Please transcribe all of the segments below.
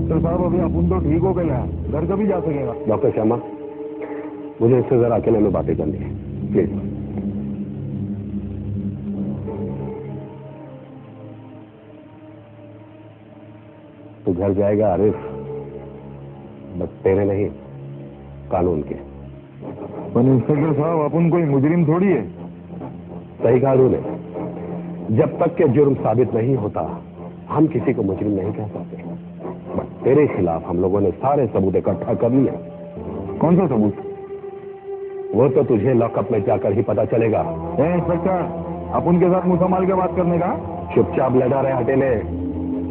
Doctor साहब अभी अपन तो ठीक हो गया है, घर कभी जा सकेगा? डॉक्टर शर्मा, मुझे इससे जरा अकेले में बातें करनी है, प्लीज। तू घर जाएगा आरिफ, बस तेरे नहीं, कानून के। पर इंस्पेक्टर साहब, अपन कोई मुजरिम थोड़ी है। सही कानून है, जब तक के जुर्म साबित नहीं होता हम किसी को मुजरिम नहीं कह सकते। बस तेरे खिलाफ हम लोगों ने सारे सबूत इकट्ठा कर लिए। कौन सा सबूत? वो तो तुझे लॉकअप में जाकर ही पता चलेगा। इंस्पेक्टर, अपन के साथ मुंह संभाल के बात करने का। चुपचाप लड़ा रहे हटेले,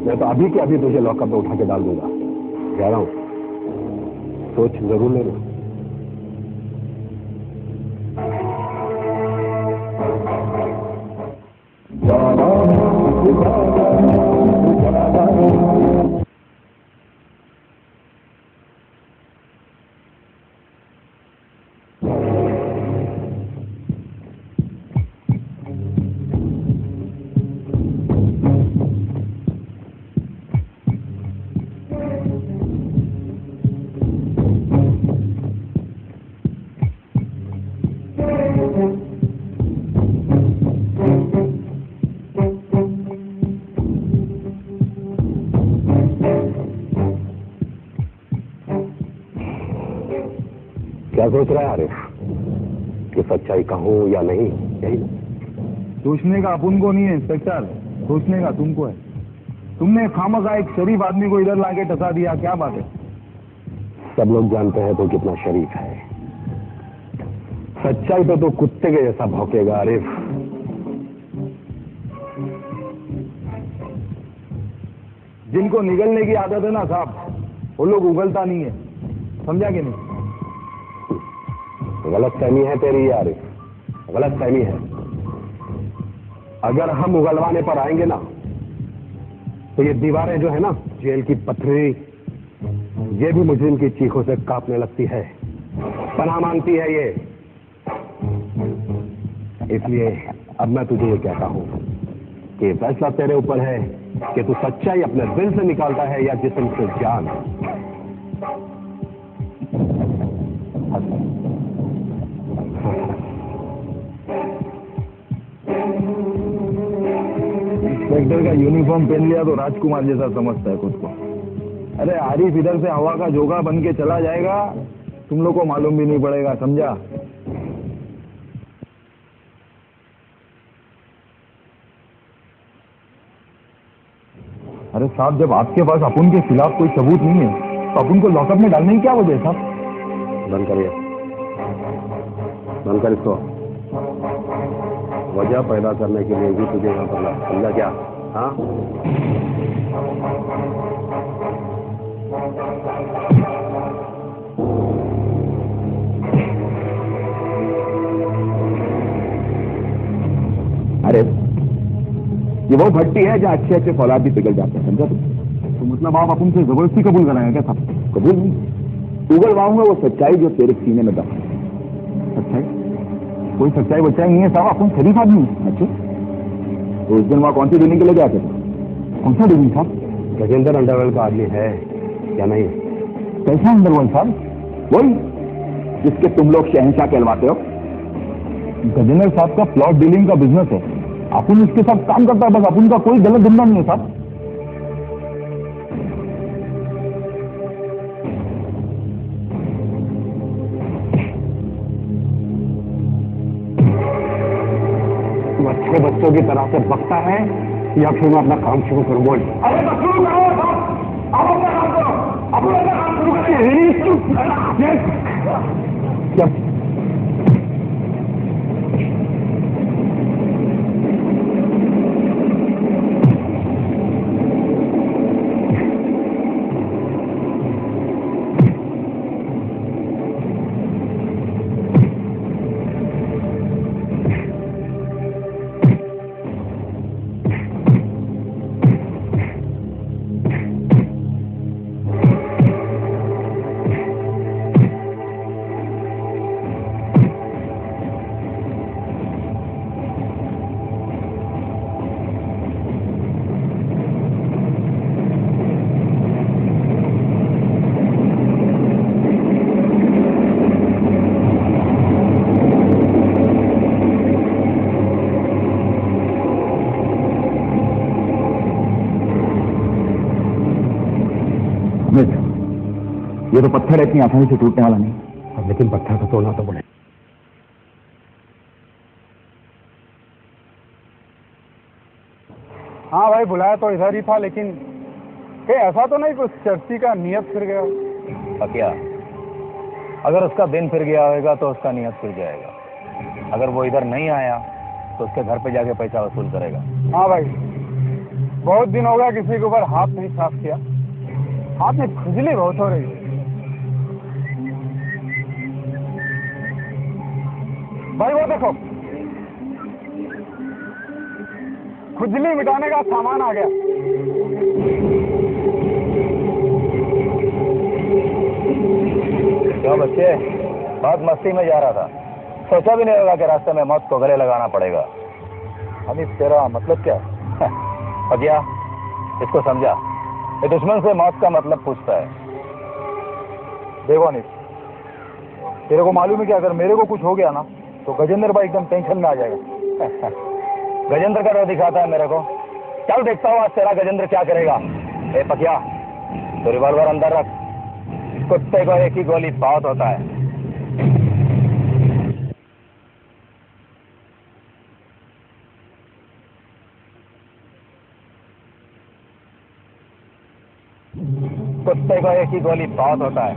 मैं तो अभी के अभी तुझे लॉकअप में उठा के डाल दूंगा। कह रहा हूं, सोच जरूर लेना। क्या सोच रहा है आरिफ कि सच्चाई कहूं या नहीं? यही ना सोचने का अपन को नहीं है इंस्पेक्टर, सोचने का तुमको है। तुमने खामखा एक शरीफ आदमी को इधर लाके टसा दिया, क्या बात है? सब लोग जानते हैं तो कितना शरीफ है। सच्चाई तो कुत्ते के जैसा भौंकेगा आरिफ। जिनको निगलने की आदत है ना साहब, वो लोग उगलता नहीं है, समझा कि नहीं? गलत फहमी है तेरी यार, गलत फहमी है। अगर हम उगलवाने पर आएंगे ना, तो ये दीवारें जो है ना, जेल की पथरी, ये भी मुजरिम की चीखों से कांपने लगती है, पनाह मांगती है ये। इसलिए अब मैं तुझे ये कहता हूं कि फैसला तेरे ऊपर है कि तू सच्चाई अपने दिल से निकालता है या जिस्म से जान। इंस्पेक्टर का यूनिफॉर्म पहन लिया तो राजकुमार जैसा समझता है खुद को। अरे आरिफ इधर से हवा का जोगा बन के चला जाएगा, तुम लोग को मालूम भी नहीं पड़ेगा, समझा? अरे साहब, जब आपके पास अपन के खिलाफ कोई सबूत नहीं है तो अपन को लॉकअप में डालने की क्या वजह है साहब? बंद करिए, बंद कर इसको। वजह पैदा करने के लिए भी तुझे यहाँ पर ला, समझा क्या? हाँ, अरे ये वो भट्टी है जहाँ अच्छे अच्छे फौलाद भी पिघल जाते हैं, समझा तुम? तो मतलब आप अपन से जबरदस्ती कबूल कराएंगे क्या साहब? कबूल नहीं, उगलवाऊंगा वो सच्चाई जो तेरे सीने में दम है। सच्चाई? कोई सच्चाई बच्चाई नहीं है साहब, अपन शरीफ आदमी है। अच्छा, तो उस दिन वहां कौन सी डीलिंग के लिए गया थे? कौन सा डीलिंग साहब? गजेंद्र अंडरवर्ल्ड का आदमी है क्या नहीं? कैसा अंडरवर्ल्ड साहब? वही जिसके तुम लोग शहंशाह कहलवाते हो। गजेंद्र साहब का प्लॉट डीलिंग का बिजनेस है, अपन उसके साथ काम करता है, बस अपन का कोई गलत धंधा नहीं है साहब। तू अच्छे बच्चों की तरह से बकता है या फिर मैं अपना काम शुरू करूं? बोल। अरे बस शुरू करो साहब, आप अपना काम करो, आप अपना काम शुरू करिए। ये तो पत्थर इतनी आसानी से टूटने वाला नहीं। लेकिन पत्थर को तोड़ना तो पड़े। हाँ भाई, बुलाया तो इधर ही था, लेकिन कहीं ऐसा तो नहीं कुछ चर्ची का नियत फिर गया? क्या अगर उसका दिन फिर गया होगा तो उसका नियत फिर जाएगा। अगर वो इधर नहीं आया तो उसके घर पे जाके पैसा वसूल करेगा। हाँ भाई, बहुत दिन हो गया किसी के ऊपर हाथ नहीं साफ किया, हाथ में खुजली बहुत हो रही है। भाई वो देखो, खुजली मिटाने का सामान आ गया। क्यों बच्चे, बहुत मस्ती में जा रहा था, सोचा भी नहीं होगा कि रास्ते में मौत को गले लगाना पड़ेगा। अभी तेरा मतलब क्या? क्या इसको समझा, ये दुश्मन से मौत का मतलब पूछता है। देखो अनिल, तेरे को मालूम है कि अगर मेरे को कुछ हो गया ना तो गजेंद्र भाई एकदम टेंशन में आ जाएगा। गजेंद्र का रो दिखाता है मेरे को। चल देखता हूँ आज तेरा गजेंद्र क्या करेगा। ए पकिया, तो रिवॉल्वर अंदर रख, कुत्ते को एक ही गोली बहुत होता है। कुत्ते को एक ही गोली बहुत होता है।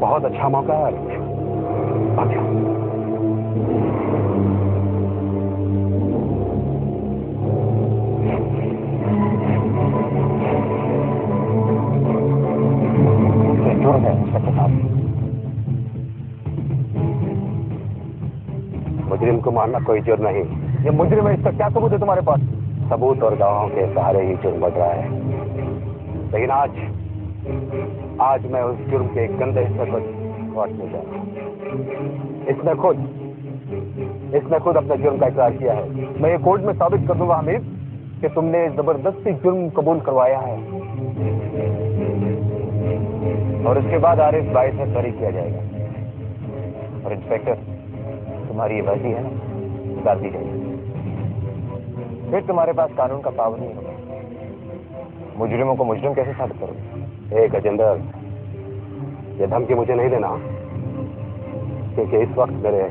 बहुत अच्छा मौका है। मुजरिम को मारना कोई जुर्म नहीं। ये मुजरिम है, इसका क्या सबूत है तुम्हारे पास? सबूत और गवाहों के सहारे ही जुर्म बढ़ रहा है। लेकिन आज मैं उस जुर्म के गंदे हिस्से को काटने जा रहा हूं। इसने खुद अपने जुर्म का इकरार किया है। मैं ये कोर्ट में साबित कर दूंगा हमीद कि तुमने जबरदस्ती जुर्म कबूल करवाया है, और उसके बाद आरिफ भाई से बरी किया जाएगा। और इंस्पेक्टर, तुम्हारी ये वर्दी है ना, उतार दी जाएगी। फिर तुम्हारे पास कानून का पावर नहीं होगा। मुजरिमों को मुजरिम कैसे साबित करोगे? गजेंद्र, ये धमकी मुझे नहीं देना, क्योंकि इस वक्त मेरे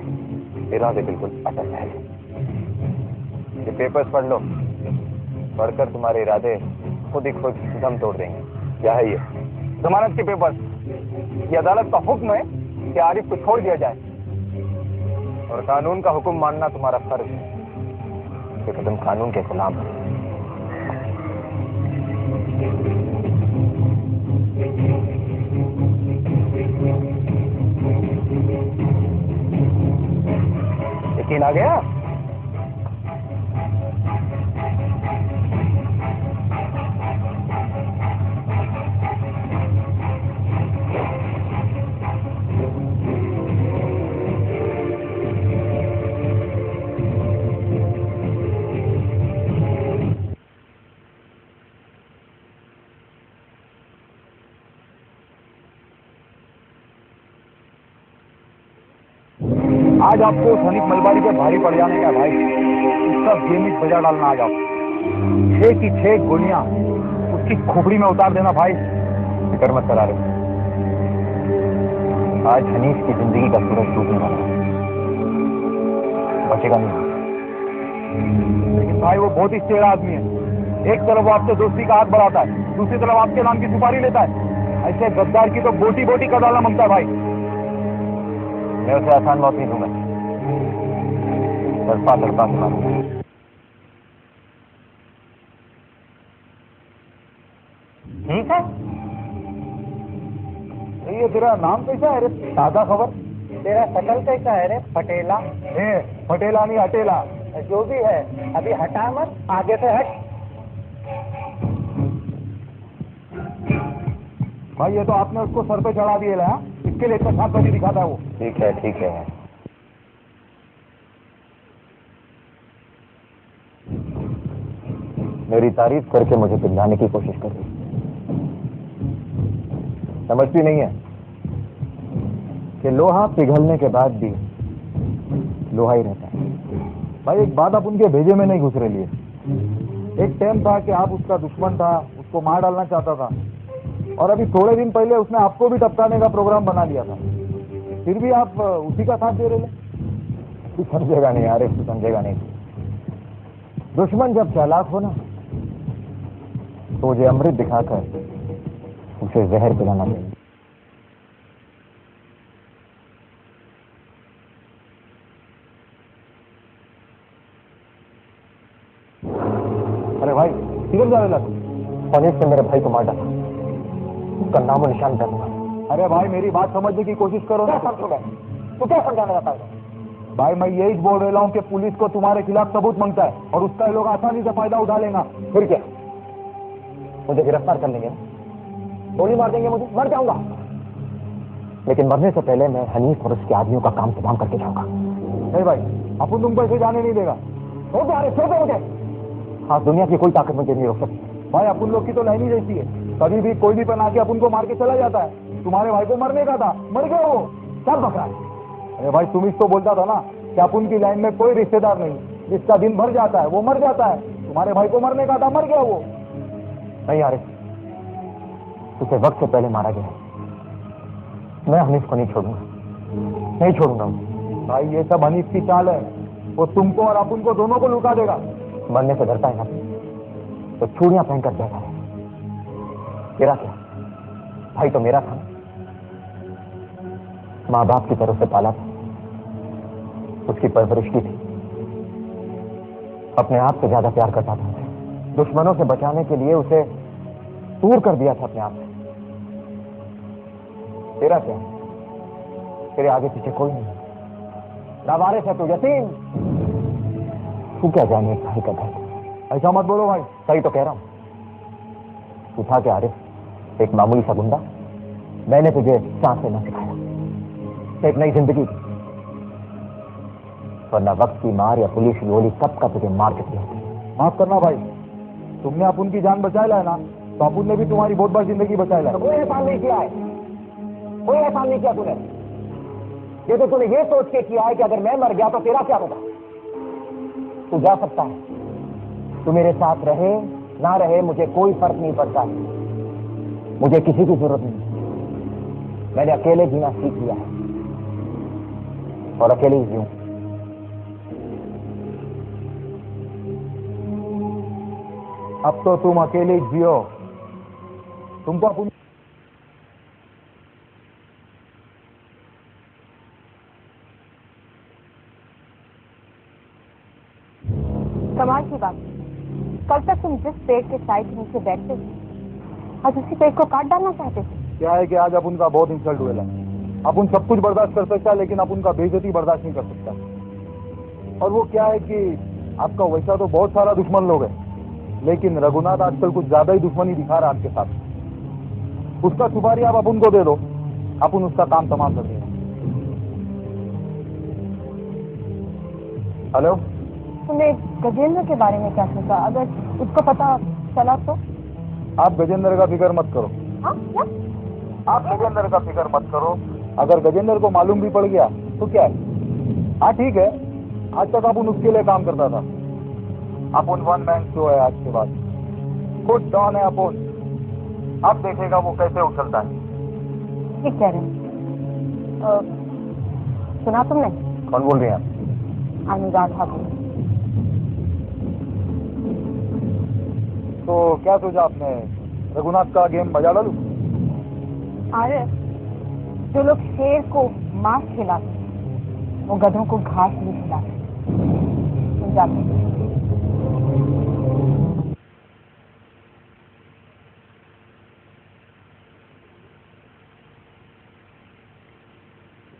इरादे बिल्कुल अटल है। ये पेपर्स पढ़ लो, पढ़कर तुम्हारे इरादे खुद ही खुद दम तोड़ देंगे। क्या है ये? जमानत के पेपर्स। ये अदालत का हुक्म है कि आरिफ को छोड़ दिया जाए, और कानून का हुक्म मानना तुम्हारा फर्ज है, क्योंकि तुम कानून के गुलाम हो। यकीन आ गया? आज आपको हनीफ मलबारी पे भारी पड़ जाने का भाई, उसका गेमिक बजा डालना आज आप। 6 की 6 गोलियां उसकी खोपड़ी में उतार देना भाई। फिक्र मत करा रहे, आज हनीफ की जिंदगी का सूरज डूबने वाला है, बचेगा नहीं। लेकिन भाई वो बहुत ही टेढ़ा आदमी है। एक तरफ वो आपसे दोस्ती का हाथ बढ़ाता है, दूसरी तरफ आपके नाम की सुपारी लेता है। ऐसे गद्दार की तो बोटी बोटी का डालना मांगता है भाई। मैं उसे आसान मौत नहीं दूंगा, तड़पा तड़पा के मारूंगा। ठीक है, ये तेरा नाम कैसा है रे? ताजा खबर। तेरा शकल कैसा है रे? पटेला। पटेला नहीं हटेला। जो भी है, अभी हटा मत, आगे से हट। भाई ये तो आपने उसको सर पे चढ़ा दिए ला, इसके लिए इतना छाप कभी दिखाता है वो। ठीक है ठीक है। मेरी तारीफ करके मुझे पिघलाने की कोशिश कर रही, समझती नहीं है कि लोहा पिघलने के बाद भी लोहा ही रहता है। भाई एक बात आप उनके भेजे में नहीं घुस रही है। एक टाइम था कि आप उसका दुश्मन था, उसको मार डालना चाहता था, और अभी थोड़े दिन पहले उसने आपको भी टपकाने का प्रोग्राम बना लिया था, फिर भी आप उसी का साथ दे रहे हैं। तू समझेगा नहीं यार, तू समझेगा नहीं। दुश्मन जब चालाक हो ना, तो मुझे अमृत दिखाकर उसे जहर पिलाना चाहिए। अरे भाई किधर जा रहे तू? हनीफ ने मेरे भाई को मार डाला, उसका नामो निशान जानूंगा। अरे भाई मेरी बात समझने की कोशिश करो ना। तू क्या समझाना चाहता है? भाई मैं यही बोल रहा हूँ कि पुलिस को तुम्हारे खिलाफ सबूत मांगता है, और उसका लोग आसानी से फायदा उठा लेगा। फिर क्या, मुझे गिरफ्तार कर लेंगे, गोली मार देंगे, मुझे मर जाऊंगा। लेकिन मरने से पहले मैं हनीफ और उसके आदमियों का काम तमाम करके जाऊंगा। नहीं भाई, अपन तुमको ऐसे जाने नहीं देगा। छोड़ दो मुझे। हाँ, दुनिया की कोई ताकत मुझे नहीं रोक सकती। भाई अपन लोग की तो लाइन ही जैसी है, कभी भी कोई भी पन आके अपन को मार के चला जाता है। तुम्हारे भाई को मरने का था, मर गया वो, सब बकरा। अरे भाई तुम तो बोलता था ना कि अपन की लाइन में कोई रिश्तेदार नहीं, जिसका दिन भर जाता है वो मर जाता है। तुम्हारे भाई को मरने का था, मर गया वो। नहीं आरिफ, उसे वक्त से पहले मारा गया। मैं हनीफ को नहीं छोड़ूंगा, नहीं छोड़ूंगा। भाई ये सब हनीफ की चाल है, वो तुमको और अपन को दोनों को लुका देगा। मरने से डरता है ना, तो चूड़ियां पहनकर बैठा है। तेरा क्या भाई तो मेरा था, माँ बाप की तरफ से पाला था, उसकी परवरिश की थी, अपने आप से ज्यादा प्यार करता था। दुश्मनों से बचाने के लिए उसे दूर कर दिया था अपने आप से। तेरा क्या, तेरे आगे पीछे कोई नहीं, लावारिस है तू, यतीम। तू क्या जाने एक भाई का दर्द। ऐसा मत बोलो भाई। सही तो कह रहा हूं। तू था क्या आरिफ, एक मामूली सा गुंडा। मैंने तुझे सांस लेना सिखाया, एक नई जिंदगी दी, वरना वक्त की मार या पुलिस की गोली कब का तुझे मार के दिया। माफ करना भाई, तुमने अपन की जान बचाया है ना, तो अपन ने भी तुम्हारी बहुत बार जिंदगी बचाया है। कोई एहसान नहीं किया है, कोई एहसान नहीं किया तूने। ये तो तूने ये सोच के किया है कि अगर मैं मर गया तो तेरा क्या होगा। तू जा सकता है, तू मेरे साथ रहे ना रहे मुझे कोई फर्क नहीं पड़ता। मुझे किसी की जरूरत नहीं। मैंने अकेले जीना सीख लिया है और अकेले ही जीऊं। अब तो तुम अकेले ही जियो। तुमको अपन कमाल की बात, कल तक तुम जिस पेड़ के साइड के नीचे बैठते थे आज उसी पेड़ को काट डालना चाहते थे। क्या है कि आज अपन का बहुत इंसल्ट हुआ है। अपन सब कुछ बर्दाश्त कर सकता है लेकिन अपन का बेइज्जती बर्दाश्त नहीं कर सकता। और वो क्या है कि आपका वैसा तो बहुत सारा दुश्मन लोग है लेकिन रघुनाथ आजकल कुछ ज्यादा ही दुश्मनी दिखा रहा है आपके साथ। उसका सुपारी आप अपन को दे दो, अपन उसका काम तमाम कर देंगे। हेलो, तुमने गजेंद्र के बारे में क्या सोचा? अगर उसको पता चला तो? आप गजेंद्र का फिक्र मत करो। हाँ क्या? आप गजेंद्र का फिक्र मत करो। अगर गजेंद्र को मालूम भी पड़ गया तो क्या है? हाँ ठीक है, आज तक अपन उसके लिए काम करता था। अपन वन मैन शो है आज के बाद। खुद डॉन है अपन। अब देखेगा वो कैसे उछलता है। ठीक कह रहे हैं। सुना तुमने? कौन बोल रहे हैं आप? अनुराग ठाकुर। तो क्या सोचा आपने, रघुनाथ का गेम बजा डालू? अरे जो लोग शेर को मांस खिलाते वो गधों को घास भी खिलाते। तुम जाते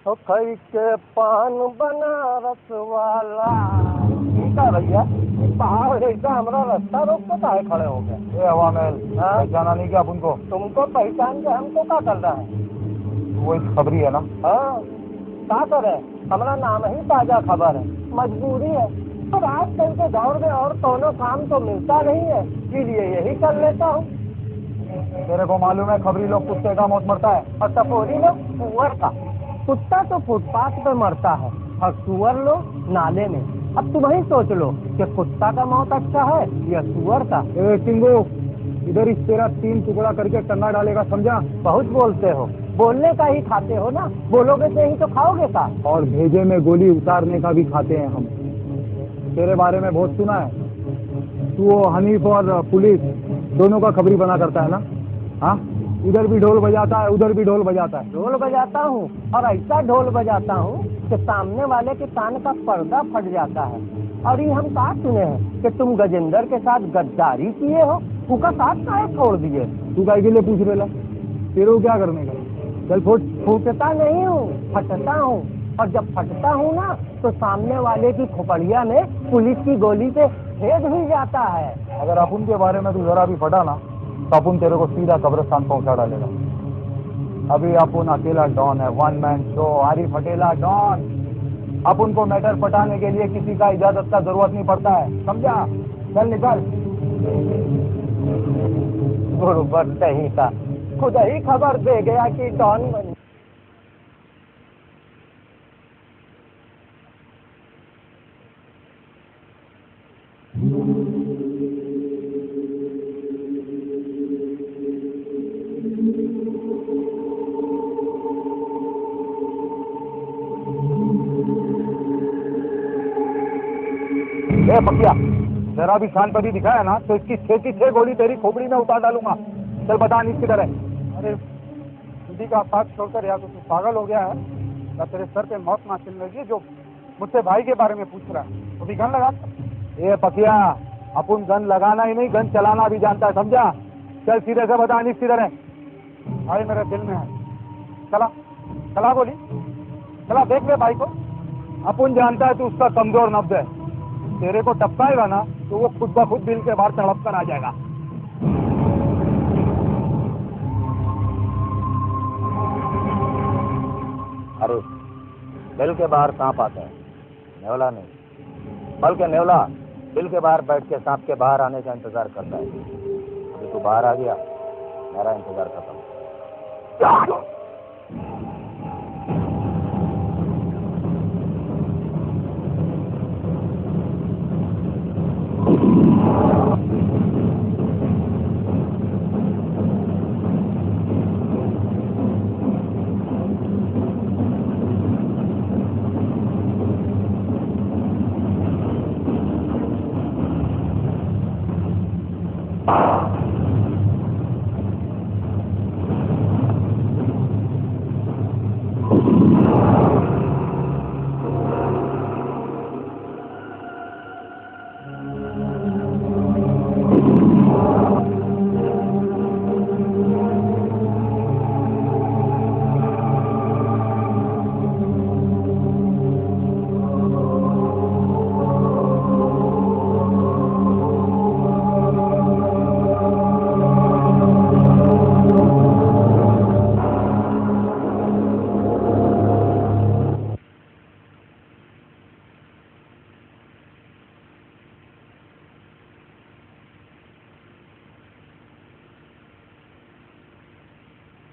तो खई के पान बनारस वाला भैया पहाड़ एकदम हमारा रास्ता रोक तो काहे खड़े हो गए? ये हवा महल पहचाना नहीं क्या अपन को? तुमको पहचान के हमको क्या करना है? वो एक खबरी है ना। हाँ क्या करे, हमारा नाम ही ताजा खबर है। मजबूरी है और आजकल के दौर में और दोनों काम तो मिलता नहीं है, इसलिए यही कर लेता हूँ। तेरे को मालूम है खबरी लोग कुत्ते का मौत मरता है और सपोरी लोग सुअर का। कुत्ता तो फुटपाथ पे मरता है और सुअर लोग नाले में। अब तुम ही सोच लो कि कुत्ता का मौत अच्छा है या सुअर का। सिंगू, इधर इस तेरा 3 टुकड़ा करके टन्ना डालेगा, समझा? बहुत बोलते हो, बोलने का ही खाते हो ना, बोलोगे तो ही तो खाओगे का। और भेजे में गोली उतारने का भी खाते हैं हम। तेरे बारे में बहुत सुना है, तू वो हनीफ और पुलिस दोनों का खबरी बना करता है ना? हाँ, इधर भी ढोल बजाता है उधर भी ढोल बजाता है। ढोल बजाता हूँ और ऐसा ढोल बजाता हूँ कि सामने वाले के कान का पर्दा फट जाता है। और ये हम कहा सुने हैं कि तुम गजेंद्र के साथ गद्दारी किए हो, उसका साथ काहे छोड़ दिए? तू काय के लिए पूछ रहे ला? तेरे को क्या करने का? चल फुट। फूटता नहीं हूँ, फटता हूँ। और जब फटता हूँ ना तो सामने वाले की खोपड़िया में पुलिस की गोली से छेद भी जाता है। अगर अपन के बारे में तू जरा भी फटा ना तो अपन तेरे को सीधा कब्रिस्तान पहुंचा डालेगा। अभी अपन अकेला डॉन है, वन मैन शो, आरिफ अकेला डॉन। अपन को मैटर पटाने के लिए किसी का इजाजत का जरूरत नहीं पड़ता है, समझा? चल निकल। गुरुबर सही का खुद ही खबर दे गया कि डॉन बन। पकिया, जरा भी शान पदी दिखाया ना तो इसकी 6 की 6 गोली तेरी खोपड़ी में उतार डालूंगा। चल बता नहीं किधर है? अरे दीदी का साथ छोड़कर या तो तू पागल हो गया है या तेरे सर पे मौत ना चल रही है जो मुझसे भाई के बारे में पूछ रहा है। तो भी गन लगा। ये पकिया, अपन गन लगाना ही नहीं गन चलाना भी जानता है, समझा? चल सीधे से बता नहीं किधर है? भाई मेरे दिल में है। चला चला गोली, चला देख ले भाई को। अपन जानता है तू उसका कमजोर नब्ज है। तेरे को टपकाएगा ना तो वो खुद ब खुद बिल के बाहर तड़प कर आ जाएगा। अरे बिल के बाहर सांप आता है, नेवला नहीं। बल्कि नेवला बिल के बाहर बैठ के सांप के बाहर आने का इंतजार करता है। अभी तू बाहर आ गया, मेरा इंतजार खत्म।